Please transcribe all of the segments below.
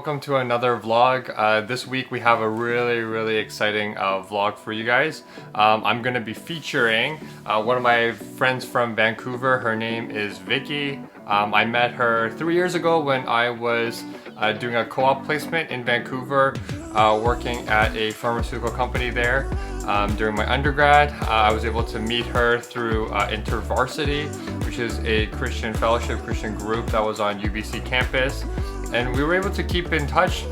welcome to another vlog. This week we have a really exciting vlog for you guys. I'm going to be featuring one of my friends from Vancouver. Her name is Vicky. I met her 3 years ago when I was doing a co-op placement in Vancouver, working at a pharmaceutical company there. During my undergrad, I was able to meet her through InterVarsity, which is a Christian fellowship, Christian group that was on UBC campus. And we were able to keep in touch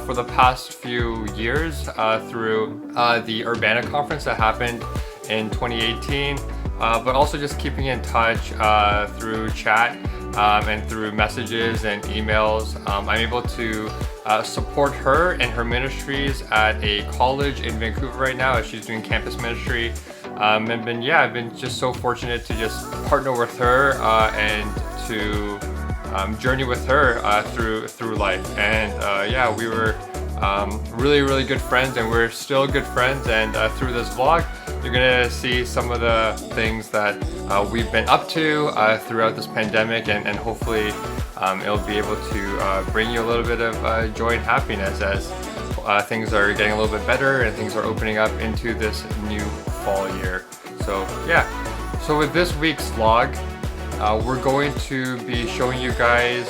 for the past few years through the Urbana conference that happened in 2018, but also just keeping in touch through chat and through messages and emails. I'm able to support her and her ministries at a college in Vancouver right now as she's doing campus ministry. I've been just so fortunate to just partner with her and to journey with her through life. And we were really good friends, and we're still good friends. And through this vlog, you're gonna see some of the things that we've been up to throughout this pandemic, and hopefully it'll be able to bring you a little bit of joy and happiness as things are getting a little bit better and things are opening up into this new fall year. So with this week's vlog, we're going to be showing you guys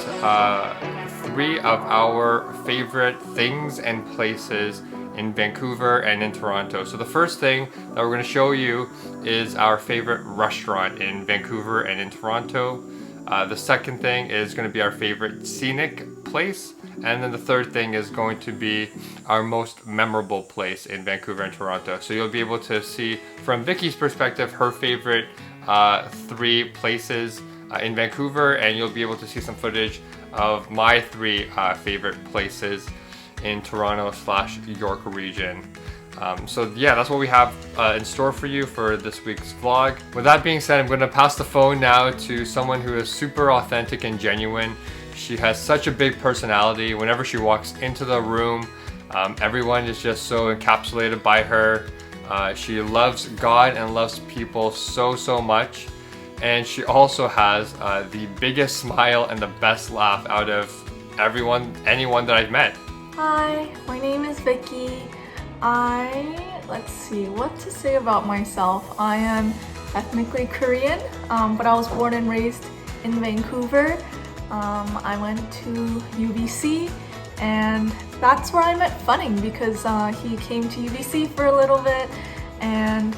3 of our favorite things and places in Vancouver and in Toronto. So the first thing that we're going to show you is our favorite restaurant in Vancouver and in Toronto. The second thing is going to be our favorite scenic place. And then the third thing is going to be our most memorable place in Vancouver and Toronto. So you'll be able to see from Vicky's perspective her favorite 3 places in Vancouver, and you'll be able to see some footage of my 3 favorite places in Toronto/York region. That's what we have in store for you for this week's vlog. With that being said, I'm going to pass the phone now to someone who is super authentic and genuine. She has such a big personality. Whenever she walks into the room, everyone is just so encapsulated by her. She loves God and loves people so much. And she also has the biggest smile and the best laugh out of anyone that I've met. Hi, my name is Vicky. Let's see what to say about myself. I am ethnically Korean, but I was born and raised in Vancouver. I went to UBC, and that's where I met Funning because he came to UBC for a little bit. And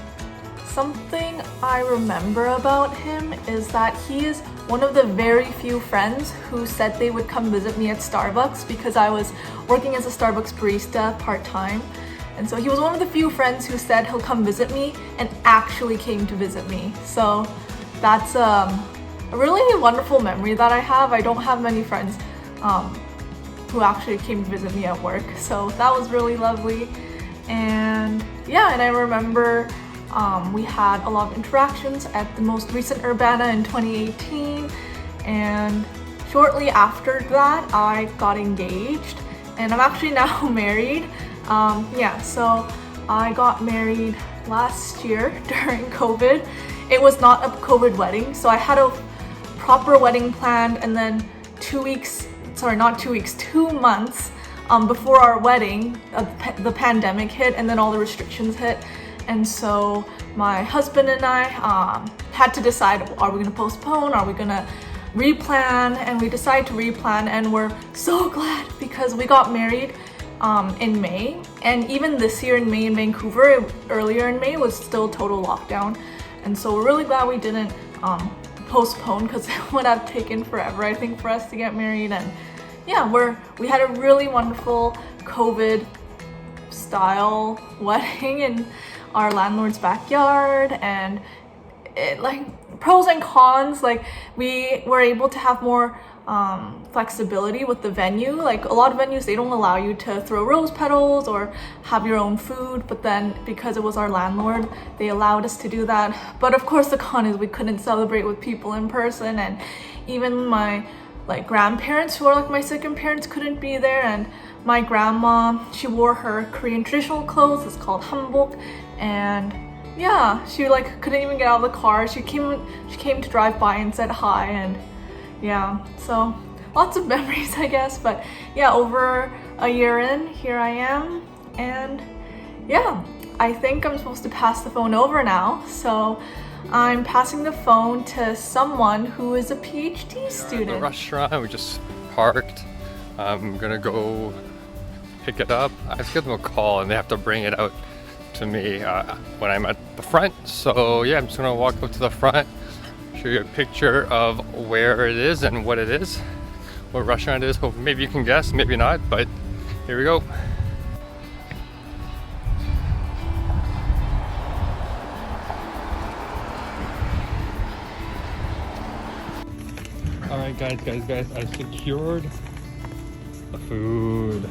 something I remember about him is that he is one of the very few friends who said they would come visit me at Starbucks because I was working as a Starbucks barista part-time. And so he was one of the few friends who said he'll come visit me and actually came to visit me. So that's a really wonderful memory that I have. I don't have many friends who actually came to visit me at work. So that was really lovely. And I remember we had a lot of interactions at the most recent Urbana in 2018, and shortly after that I got engaged, and I'm actually now married. So I got married last year during COVID. It was not a COVID wedding, so I had a proper wedding planned, and then 2 months before our wedding, the pandemic hit, and then all the restrictions hit. And so my husband and I had to decide, are we going to postpone? Are we going to replan? And we decided to replan, and we're so glad because we got married in May. And even this year in May in Vancouver, earlier in May, was still total lockdown. And so we're really glad we didn't postpone because it would have taken forever, I think, for us to get married. And we had a really wonderful COVID style wedding in our landlord's backyard, and pros and cons, we were able to have more flexibility with the venue. A lot of venues, they don't allow you to throw rose petals or have your own food, but then because it was our landlord, they allowed us to do that. But of course the con is we couldn't celebrate with people in person, and even my grandparents, who are my second parents, couldn't be there. And my grandma, she wore her Korean traditional clothes, it's called hanbok, and she couldn't even get out of the car. She came to drive by and said hi, and so lots of memories, I guess. But yeah, over a year in, here I am, and yeah, I think I'm supposed to pass the phone over now. So I'm passing the phone to someone who is a PhD student. The restaurant, we just parked. I'm gonna go pick it up. I have to give them a call and they have to bring it out to me when I'm at the front. So yeah, I'm just gonna walk up to the front, show you a picture of where it is and what it is, what restaurant it is. Hope maybe you can guess, maybe not, but here we go. All right, guys, I secured the food.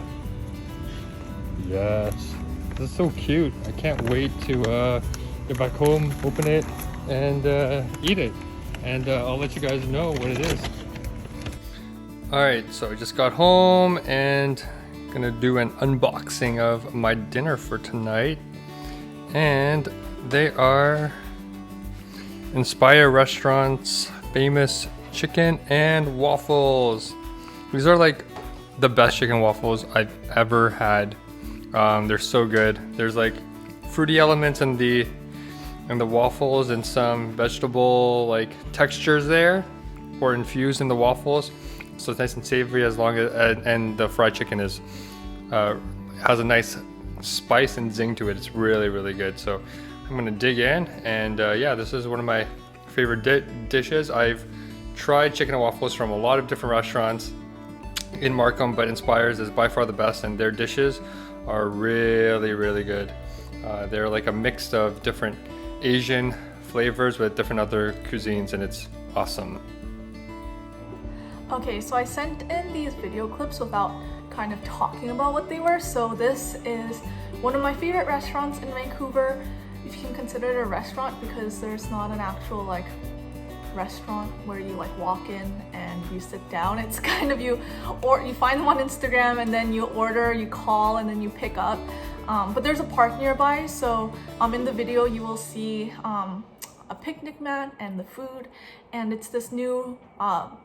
Yes, this is so cute. I can't wait to get back home, open it, and eat it. And I'll let you guys know what it is. All right, so I just got home and gonna do an unboxing of my dinner for tonight. And they are Inspire Restaurant's famous chicken and waffles. These are like the best chicken waffles I've ever had. They're so good. There's like fruity elements in the waffles and some vegetable like textures there, or infused in the waffles. So it's nice and savory, as long as and the fried chicken is has a nice spice and zing to it. It's really good. So I'm gonna dig in, and yeah, this is one of my favorite dishes. I've tried chicken and waffles from a lot of different restaurants in Markham, but Inspire's is by far the best, and their dishes are really good. They're like a mix of different Asian flavors with different other cuisines, and it's awesome. Okay, so I sent in these video clips without kind of talking about what they were. So this is one of my favorite restaurants in Vancouver, if you can consider it a restaurant, because there's not an actual like restaurant where you like walk in and you sit down. It's kind of you find them on Instagram and then you order, you call, and then you pick up. But there's a park nearby, so in the video you will see a picnic mat and the food, and it's this new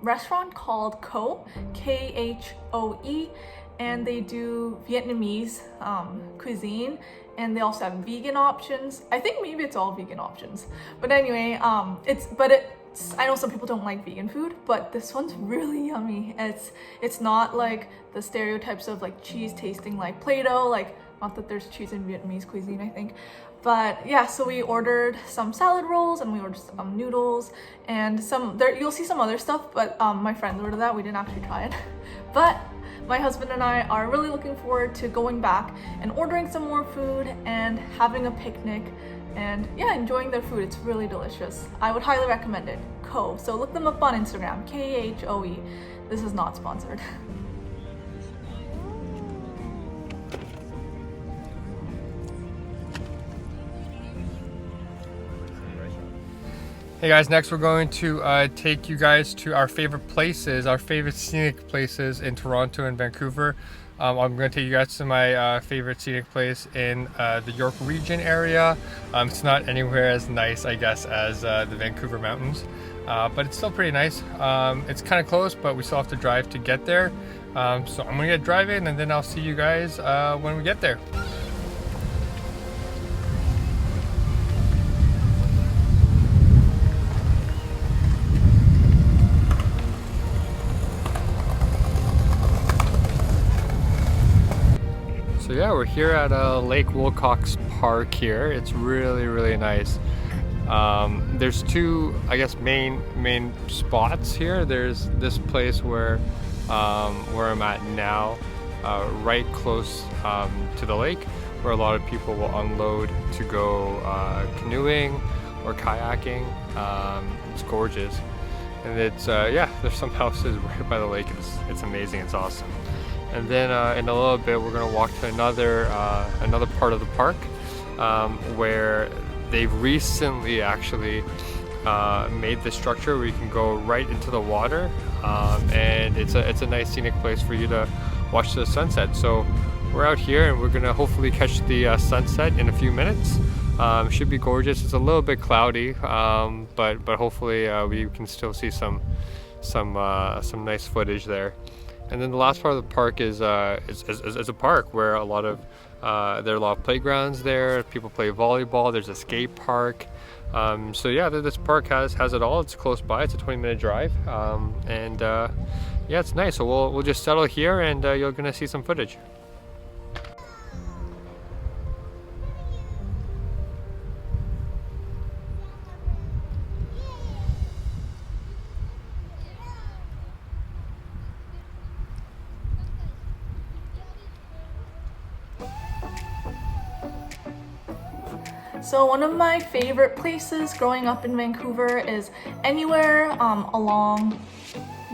restaurant called K-H-O-E, and they do Vietnamese cuisine, and they also have vegan options. I think maybe it's all vegan options, but anyway, I know some people don't like vegan food, but this one's really yummy. It's not like the stereotypes of like cheese tasting like Play-Doh, like not that there's cheese in Vietnamese cuisine, I think. But yeah, so we ordered some salad rolls and we ordered some noodles and you'll see some other stuff, but my friends ordered that. We didn't actually try it. But my husband and I are really looking forward to going back and ordering some more food and having a picnic and yeah, enjoying their food. It's really delicious. I would highly recommend it. Co. So look them up on Instagram, K-H-O-E. This is not sponsored. Hey guys, next we're going to take you guys to our favorite places, our favorite scenic places in Toronto and Vancouver. I'm going to take you guys to my favorite scenic place in the York region area. It's not anywhere as nice, I guess, as the Vancouver mountains, but it's still pretty nice. It's kind of close, but we still have to drive to get there. So I'm going to get driving, and then I'll see you guys when we get there. So yeah, we're here at Lake Wilcox Park here. It's really nice. There's two, I guess, main spots here. There's this place where I'm at now, right close to the lake, where a lot of people will unload to go canoeing or kayaking. It's gorgeous, and it's yeah, there's some houses right by the lake. It's amazing. It's awesome. And then in a little bit, we're gonna walk to another part of the park where they've recently actually made this structure where you can go right into the water, and it's a nice scenic place for you to watch the sunset. So we're out here, and we're gonna hopefully catch the sunset in a few minutes. Should be gorgeous. It's a little bit cloudy, but hopefully we can still see some some nice footage there. And then the last part of the park is a park where there are a lot of playgrounds there. People play volleyball. There's a skate park. So yeah, this park has it all. It's close by. It's a 20-minute drive, and yeah, it's nice. So we'll just settle here, and you're gonna see some footage. So one of my favorite places growing up in Vancouver is anywhere along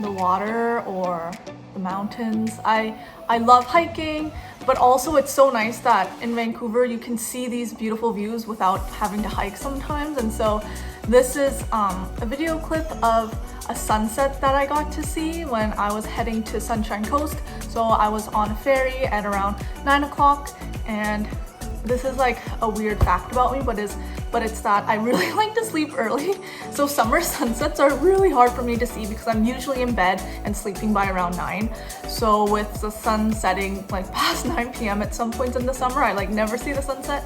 the water or the mountains. I love hiking, but also it's so nice that in Vancouver you can see these beautiful views without having to hike sometimes. And so this is a video clip of a sunset that I got to see when I was heading to Sunshine Coast. So I was on a ferry at around 9 o'clock, and this is like a weird fact about me, but it's that I really like to sleep early. So summer sunsets are really hard for me to see because I'm usually in bed and sleeping by around 9. So with the sun setting like past 9 p.m. at some points in the summer, I like never see the sunset.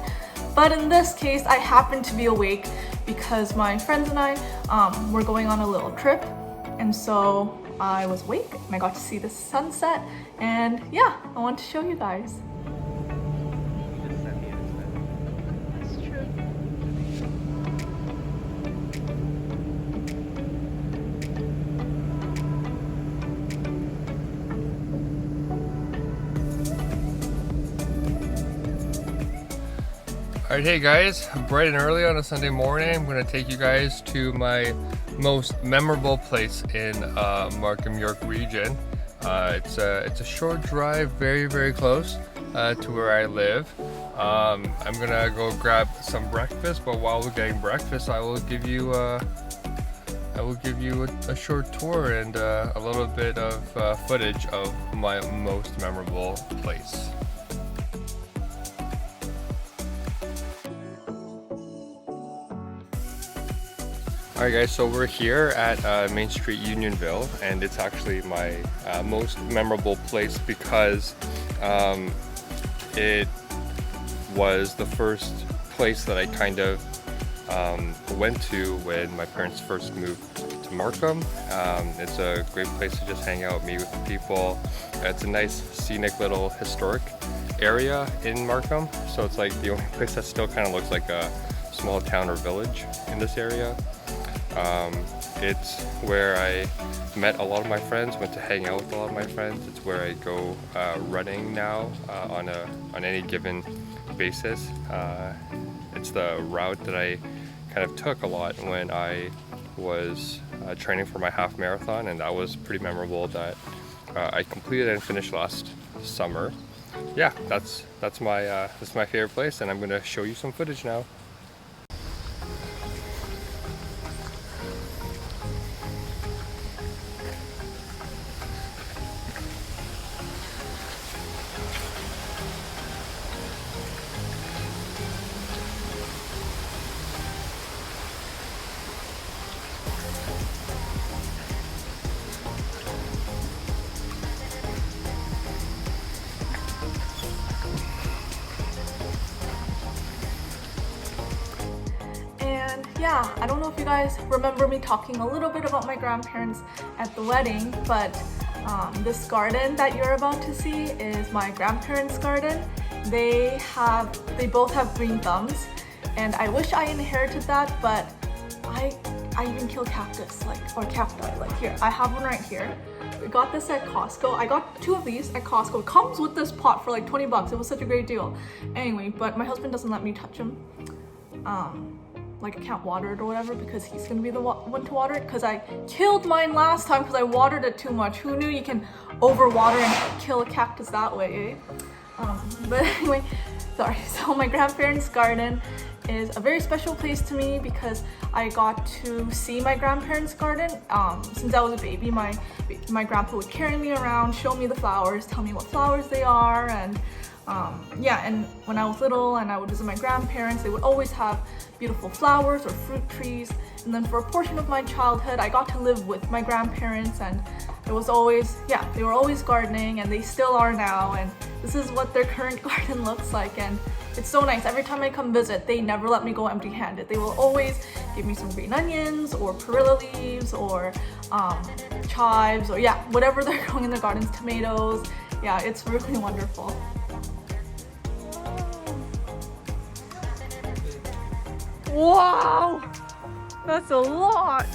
But in this case, I happened to be awake because my friends and I were going on a little trip. And so I was awake and I got to see the sunset. And yeah, I want to show you guys. Alright, hey guys, bright and early on a Sunday morning, I'm going to take you guys to my most memorable place in Markham, York region. It's a short drive, very close to where I live. I'm going to go grab some breakfast, but while we're getting breakfast, I will give you a short tour and a little bit of footage of my most memorable place. Alright guys, so we're here at Main Street, Unionville, and it's actually my most memorable place because it was the first place that I kind of went to when my parents first moved to Markham. It's a great place to just hang out, meet with people. It's a nice scenic little historic area in Markham, so it's like the only place that still kind of looks like a small town or village in this area. It's where I met a lot of my friends, went to hang out with a lot of my friends. It's where I go running now on any given basis. It's the route that I kind of took a lot when I was training for my half marathon, and that was pretty memorable that I completed and finished last summer. Yeah, that's my favorite place, and I'm going to show you some footage now. Yeah, I don't know if you guys remember me talking a little bit about my grandparents at the wedding, but this garden that you're about to see is my grandparents' garden. They both have green thumbs, and I wish I inherited that, but I even kill cactus, or cacti. Here, I have one right here. We got this at Costco. I got 2 of these at Costco. It comes with this pot for like 20 bucks. It was such a great deal. Anyway, but my husband doesn't let me touch them. Like I can't water it or whatever because he's gonna be the one to water it, because I killed mine last time because I watered it too much. Who knew you can overwater and kill a cactus that way, eh? But anyway, sorry. So my grandparents' garden is a very special place to me because I got to see my grandparents' garden. Since I was a baby, my grandpa would carry me around, show me the flowers, tell me what flowers they are, and yeah, and when I was little and I would visit my grandparents, they would always have beautiful flowers or fruit trees, And then for a portion of my childhood, I got to live with my grandparents, and it was always, yeah, they were always gardening, and they still are now, and this is what their current garden looks like, and it's so nice. Every time I come visit, they never let me go empty-handed. They will always give me some green onions or perilla leaves or chives or yeah, whatever they're growing in their gardens, tomatoes. Yeah, it's really wonderful. Wow, that's a lot.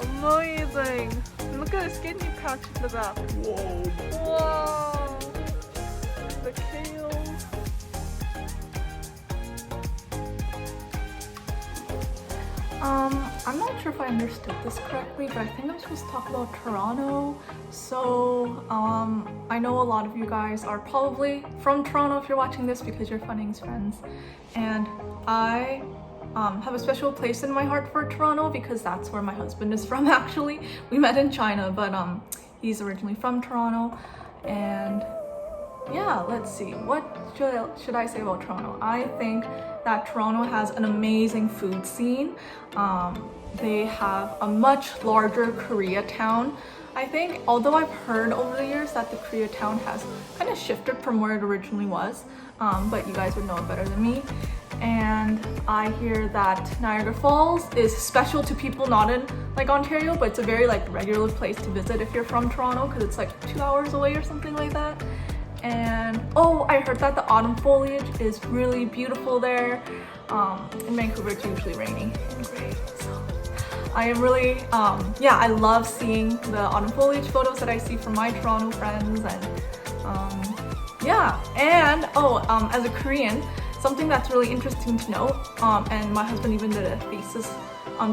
Amazing. Look at the skinny patch at the back. Whoa. Wow. The kale. I'm not sure if I understood this correctly, but I think I'm supposed to talk about Toronto. So, I know a lot of you guys are probably from Toronto if you're watching this because you're Funnings friends. And I have a special place in my heart for Toronto because that's where my husband is from actually. We met in China, but he's originally from Toronto. And yeah, let's see, what should I say about Toronto? I think that Toronto has an amazing food scene. They have a much larger Koreatown. I think, although I've heard over the years that the Koreatown has kind of shifted from where it originally was, but you guys would know it better than me. And I hear that Niagara Falls is special to people not in like Ontario, but it's a very like regular place to visit if you're from Toronto because it's like 2 hours away or something like that. And oh, I heard that the autumn foliage is really beautiful there. In Vancouver it's usually rainy and gray, so I am really yeah, I love seeing the autumn foliage photos that I see from my Toronto friends. And yeah, and oh, as a Korean, something that's really interesting to know, and my husband even did a thesis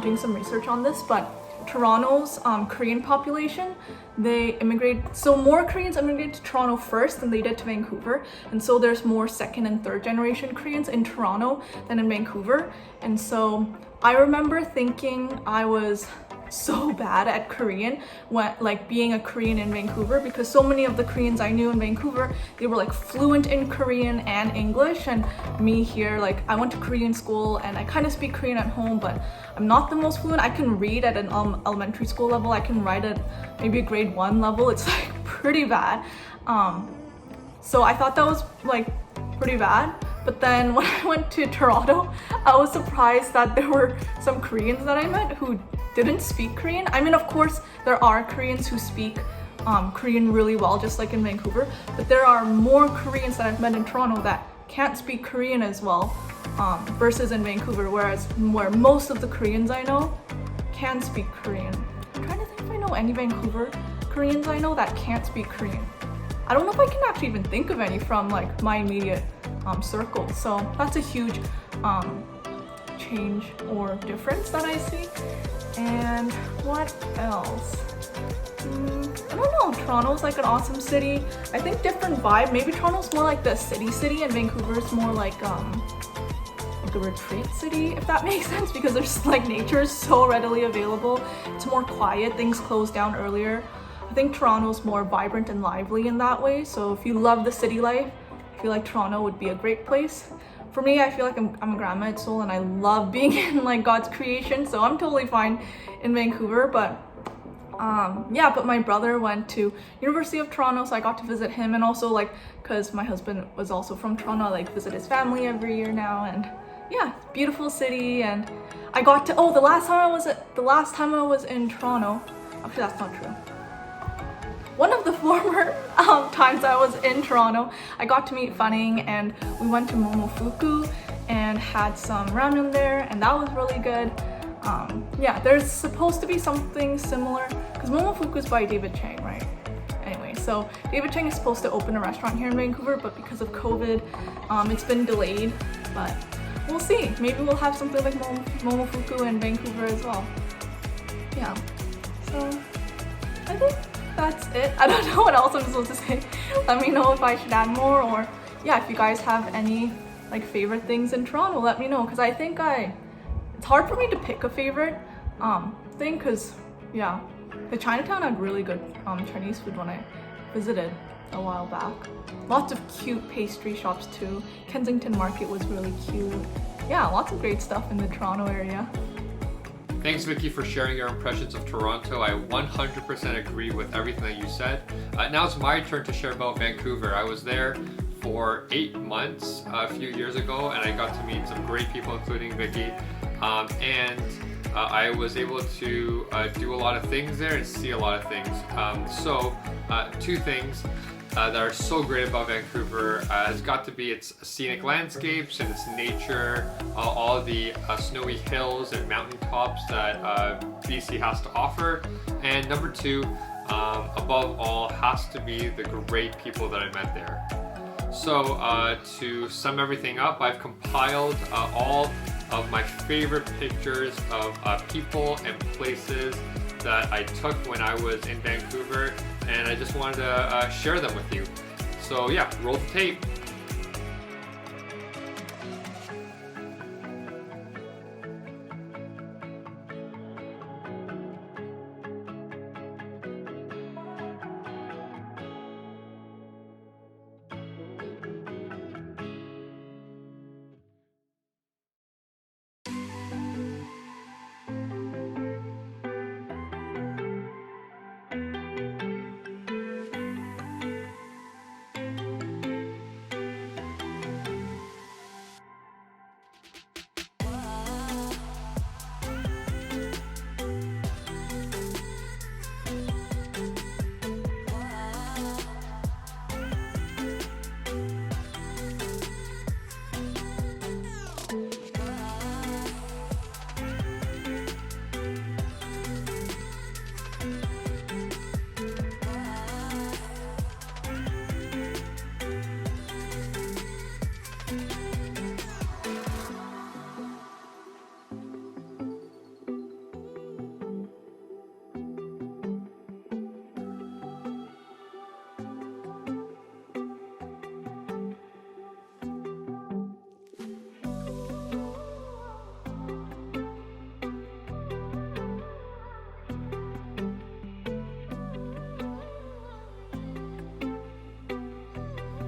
doing some research on this, but Toronto's Korean population, they immigrate, so more Koreans immigrate to Toronto first than they did to Vancouver, and so there's more second and third generation Koreans in Toronto than in Vancouver. And so I remember thinking I was so bad at Korean when like being a Korean in Vancouver, because so many of the Koreans I knew in Vancouver, they were like fluent in Korean and English, and me here, like I went to Korean school and I kind of speak Korean at home, but I'm not the most fluent. I can read at an elementary school level, I can write at maybe a grade 1 level. It's like pretty bad. So I thought that was like pretty bad. But then when I went to Toronto, I was surprised that there were some Koreans that I met who didn't speak Korean. I mean, of course, there are Koreans who speak Korean really well, just like in Vancouver, but there are more Koreans that I've met in Toronto that can't speak Korean as well, versus in Vancouver, where most of the Koreans I know can speak Korean. I'm trying to think if I know any Vancouver Koreans I know that can't speak Korean. I don't know if I can actually even think of any from like my immediate circle. So that's a huge change or difference that I see. And what else? I don't know, Toronto's like an awesome city. I think different vibe. Maybe Toronto's more like the city and Vancouver's more like a retreat city, if that makes sense, because there's like nature is so readily available. It's more quiet, things close down earlier. I think Toronto's more vibrant and lively in that way. So if you love the city life, I feel like Toronto would be a great place. For me, I feel like I'm a grandma soul and I love being in like God's creation, so I'm totally fine in Vancouver. But yeah, but my brother went to University of Toronto, so I got to visit him, and also like because my husband was also from Toronto, I like visit his family every year now. And yeah, beautiful city. And I got to, oh, the last time I was in Toronto, actually that's not true. One of the former times I was in Toronto, I got to meet Funning, and we went to Momofuku and had some ramen there, and that was really good. Yeah, there's supposed to be something similar, because Momofuku is by David Chang, right? Anyway, so David Chang is supposed to open a restaurant here in Vancouver, but because of COVID, it's been delayed, but we'll see. Maybe we'll have something like Momofuku in Vancouver as well. Yeah, so I think that's it. I don't know what else I'm supposed to say. Let me know if I should add more, or yeah, if you guys have any like favorite things in Toronto, let me know, because I think it's hard for me to pick a favorite thing, because yeah, the Chinatown had really good Chinese food when I visited a while back. Lots of cute pastry shops too. Kensington Market was really cute. Yeah, lots of great stuff in the Toronto area. Thanks, Vicky, for sharing your impressions of Toronto. I 100% agree with everything that you said. Now it's my turn to share about Vancouver. I was there for 8 months a few years ago, and I got to meet some great people, including Vicky. I was able to do a lot of things there and see a lot of things. Two things that are so great about Vancouver has got to be its scenic landscapes and its nature, all the snowy hills and mountaintops that BC has to offer. And number two, above all, has to be the great people that I met there. So to sum everything up, I've compiled all of my favorite pictures of people and places that I took when I was in Vancouver, and I just wanted to share them with you. So yeah, roll the tape.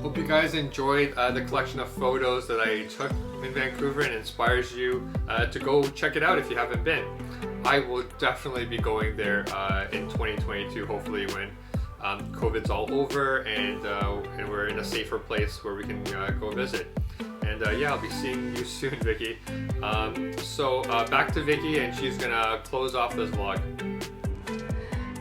Hope you guys enjoyed the collection of photos that I took in Vancouver and inspires you to go check it out if you haven't been. I will definitely be going there in 2022, hopefully when COVID's all over and we're in a safer place where we can go visit. And yeah, I'll be seeing you soon, Vicky. Back to Vicky, and she's gonna close off this vlog.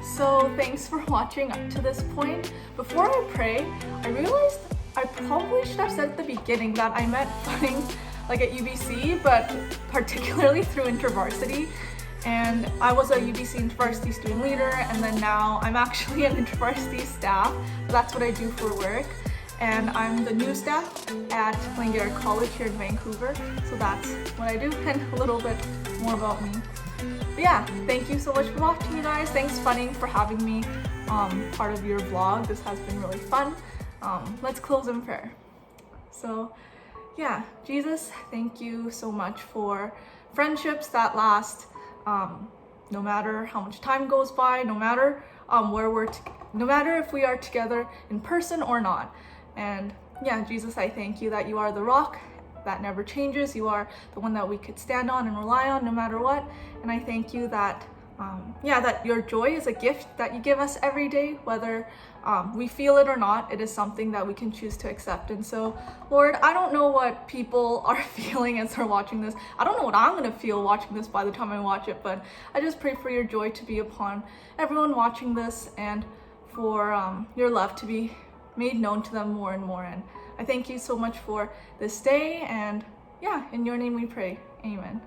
So thanks for watching up to this point. Before I pray, I realized I probably should have said at the beginning that I met funning like at UBC, but particularly through InterVarsity. And I was a UBC InterVarsity student leader, and then now I'm actually an InterVarsity staff. So that's what I do for work. And I'm the new staff at Glengarry College here in Vancouver. So that's what I do, and a little bit more about me. But yeah, thank you so much for watching, you guys. Thanks Funning for having me part of your vlog. This has been really fun. Let's close in prayer. So yeah, Jesus, thank you so much for friendships that last no matter how much time goes by, no matter no matter if we are together in person or not. And yeah, Jesus, I thank you that you are the rock that never changes. You are the one that we could stand on and rely on no matter what. And I thank you that that your joy is a gift that you give us every day, whether we feel it or not. It is something that we can choose to accept. And so, Lord, I don't know what people are feeling as they're watching this. I don't know what I'm gonna feel watching this by the time I watch it, but I just pray for your joy to be upon everyone watching this, and for your love to be made known to them more and more. And I thank you so much for this day, and yeah, in your name we pray, amen.